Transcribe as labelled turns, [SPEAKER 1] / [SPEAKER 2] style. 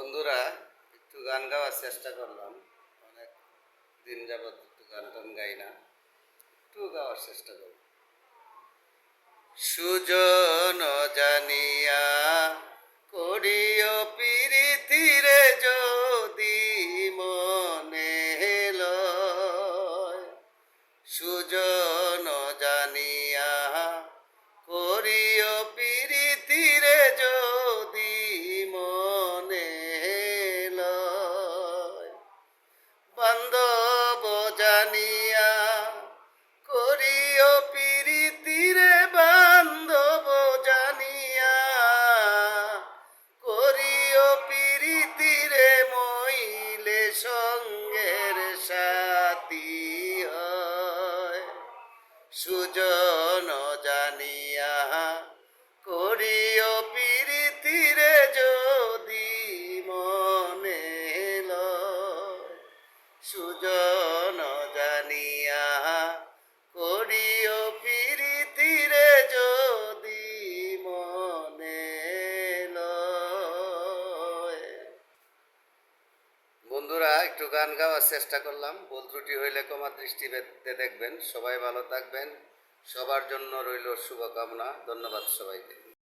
[SPEAKER 1] বন্ধুরা, একটু গান গাওয়ার চেষ্টা করলাম। অনেক দিন যাবৎ একটু গান টান গাই না, একটু গাওয়ার চেষ্টা করব। সুজন জানিয়া করিও প্রীতিরে যদি মনে লয়, সুজন জানিয়া করিও প্রীতিরে যদি মনে লয়, বান্ধব জানিয়া করিও প্রীতিরে, বান্ধব জানিয়া করিও প্রীতিরে, মইলে সঙ্গের সাথী হয়। সুজন জানিয়া করিও প্রীতিরে যদি মনে লয়, সুজন জানিয়া করিও প্রীতিরে যদি মনে লয়। বন্ধুরা, একটু গান গাওয়ার চেষ্টা করলাম, ভুল ত্রুটি হইলে ক্ষমা দৃষ্টিতে দেখবেন। সবাই ভালো থাকবেন, সবার জন্য রইল শুভকামনা। ধন্যবাদ সবাইকে।